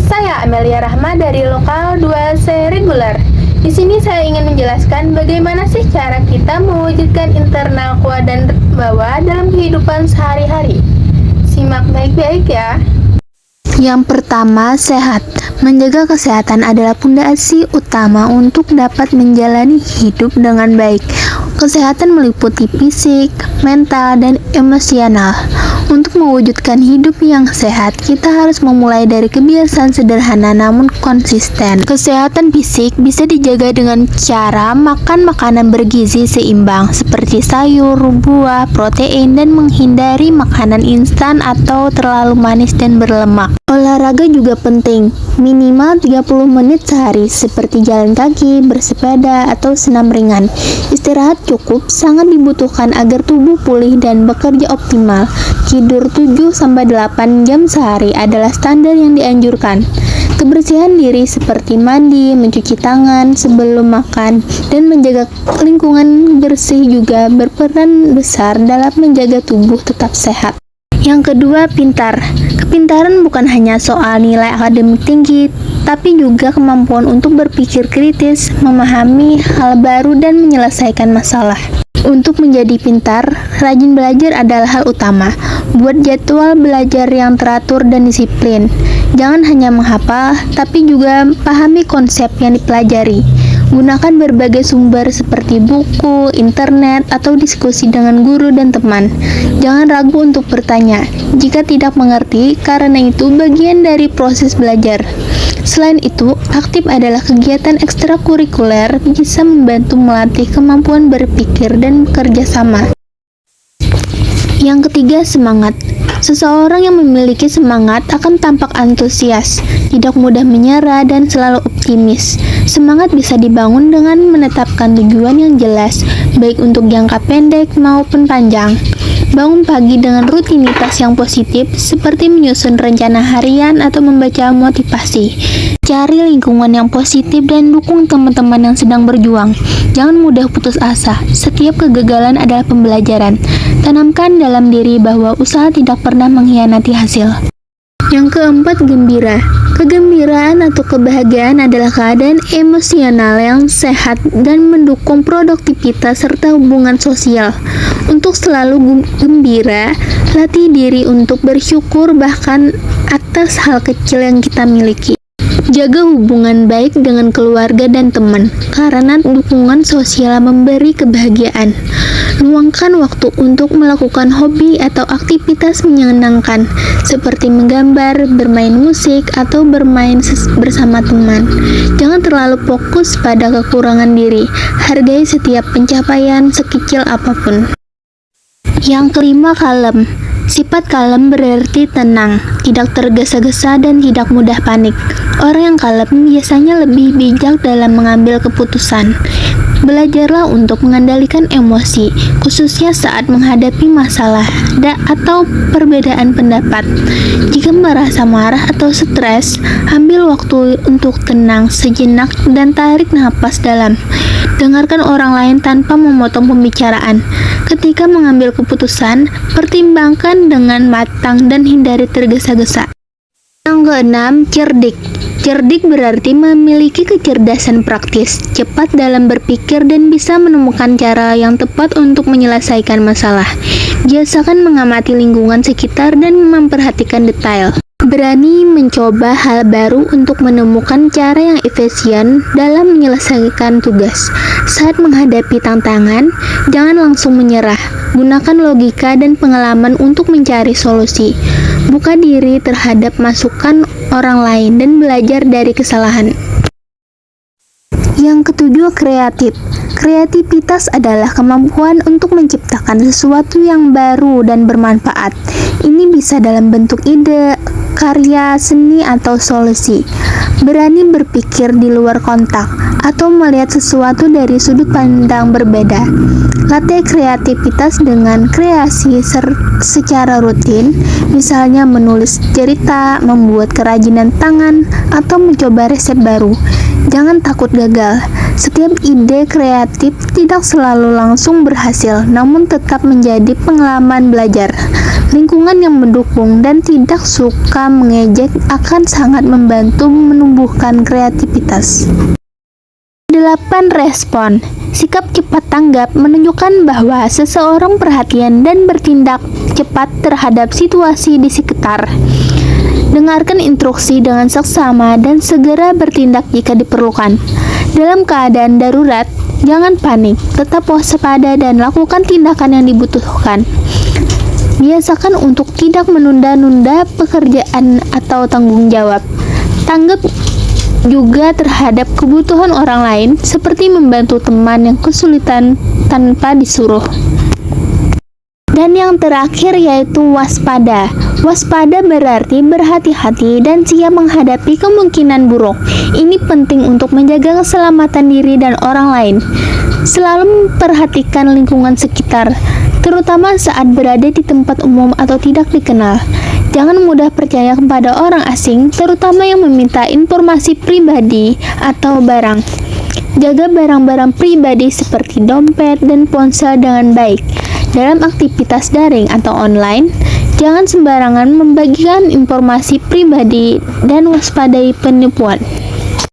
Saya Amelia Rahma dari Lokal 2 C Regular. Di sini saya ingin menjelaskan bagaimana sih cara kita mewujudkan internal kuat dan bawah dalam kehidupan sehari-hari. Simak baik-baik ya. Yang pertama, sehat. Menjaga kesehatan adalah pondasi utama untuk dapat menjalani hidup dengan baik. Kesehatan meliputi fisik, mental, dan emosional. Untuk mewujudkan hidup yang sehat, kita harus memulai dari kebiasaan sederhana namun konsisten. Kesehatan fisik bisa dijaga dengan cara makan makanan bergizi seimbang seperti sayur, buah, protein, dan menghindari makanan instan atau terlalu manis dan berlemak. Olahraga juga penting, minimal 30 menit sehari seperti jalan kaki, bersepeda, atau senam ringan. Istirahat cukup sangat dibutuhkan agar tubuh pulih dan bekerja optimal. Tidur 7-8 jam sehari adalah standar yang dianjurkan. Kebersihan diri seperti mandi, mencuci tangan sebelum makan, dan menjaga lingkungan bersih juga berperan besar dalam menjaga tubuh tetap sehat. Yang kedua, pintar. Kepintaran bukan hanya soal nilai akademik tinggi, tapi juga kemampuan untuk berpikir kritis, memahami hal baru, dan menyelesaikan masalah. Untuk menjadi pintar, rajin belajar adalah hal utama. Buat jadwal belajar yang teratur dan disiplin. Jangan hanya menghafal, tapi juga pahami konsep yang dipelajari. Gunakan berbagai sumber seperti buku, internet, atau diskusi dengan guru dan teman. Jangan ragu untuk bertanya jika tidak mengerti, karena itu bagian dari proses belajar. Selain itu, aktif adalah kegiatan ekstrakurikuler bisa membantu melatih kemampuan berpikir dan bekerja sama. Yang ketiga, semangat. Seseorang yang memiliki semangat akan tampak antusias, tidak mudah menyerah, dan selalu optimis. Semangat bisa dibangun dengan menetapkan tujuan yang jelas, baik untuk jangka pendek maupun panjang. Bangun pagi dengan rutinitas yang positif, seperti menyusun rencana harian atau membaca motivasi. Cari lingkungan yang positif dan dukung teman-teman yang sedang berjuang. Jangan mudah putus asa, setiap kegagalan adalah pembelajaran. Tanamkan dalam diri bahwa usaha tidak pernah mengkhianati hasil. Yang keempat, gembira. Kegembiraan atau kebahagiaan adalah keadaan emosional yang sehat dan mendukung produktivitas serta hubungan sosial. Untuk selalu gembira, latih diri untuk bersyukur bahkan atas hal kecil yang kita miliki. Jaga hubungan baik dengan keluarga dan teman, karena dukungan sosial memberi kebahagiaan. Luangkan waktu untuk melakukan hobi atau aktivitas menyenangkan, seperti menggambar, bermain musik, atau bermain bersama teman. Jangan terlalu fokus pada kekurangan diri, hargai setiap pencapaian sekecil apapun. Yang kelima, kalem. Sifat kalem berarti tenang, tidak tergesa-gesa, dan tidak mudah panik. Orang yang kalem biasanya lebih bijak dalam mengambil keputusan. Belajarlah untuk mengendalikan emosi, khususnya saat menghadapi masalah atau perbedaan pendapat. Jika merasa marah atau stres, ambil waktu untuk tenang sejenak dan tarik napas dalam. Dengarkan orang lain tanpa memotong pembicaraan. Ketika mengambil keputusan, pertimbangkan dengan matang dan hindari tergesa-gesa. Yang keenam, cerdik. Cerdik berarti memiliki kecerdasan praktis, cepat dalam berpikir, dan bisa menemukan cara yang tepat untuk menyelesaikan masalah. Biasakan mengamati lingkungan sekitar dan memperhatikan detail. Berani mencoba hal baru untuk menemukan cara yang efisien dalam menyelesaikan tugas. Saat menghadapi tantangan, jangan langsung menyerah. Gunakan logika dan pengalaman untuk mencari solusi. Buka diri terhadap masukan orang lain dan belajar dari kesalahan. Yang ketujuh, kreatif. Kreativitas adalah kemampuan untuk menciptakan sesuatu yang baru dan bermanfaat. Ini bisa dalam bentuk ide, karya seni, atau solusi. Berani berpikir di luar kotak atau melihat sesuatu dari sudut pandang berbeda. Latih kreativitas dengan kreasi secara rutin, misalnya menulis cerita, membuat kerajinan tangan, atau mencoba resep baru. Jangan takut gagal. Setiap ide kreatif tidak selalu langsung berhasil, namun tetap menjadi pengalaman belajar. Lingkungan yang mendukung dan tidak suka mengejek akan sangat membantu menumbuhkan kreativitas. 8. Respon. Sikap cepat tanggap menunjukkan bahwa seseorang perhatian dan bertindak cepat terhadap situasi di sekitar. Dengarkan instruksi dengan seksama dan segera bertindak jika diperlukan. Dalam keadaan darurat, jangan panik, tetap waspada dan lakukan tindakan yang dibutuhkan. Biasakan untuk tidak menunda-nunda pekerjaan atau tanggung jawab. Tanggap juga terhadap kebutuhan orang lain, seperti membantu teman yang kesulitan tanpa disuruh. Dan yang terakhir yaitu waspada. Waspada berarti berhati-hati dan siap menghadapi kemungkinan buruk. Ini penting untuk menjaga keselamatan diri dan orang lain. Selalu memperhatikan lingkungan sekitar, terutama saat berada di tempat umum atau tidak dikenal. Jangan mudah percaya kepada orang asing, terutama yang meminta informasi pribadi atau barang. Jaga barang-barang pribadi seperti dompet dan ponsel dengan baik. Dalam aktivitas daring atau online, jangan sembarangan membagikan informasi pribadi dan waspadai penipuan.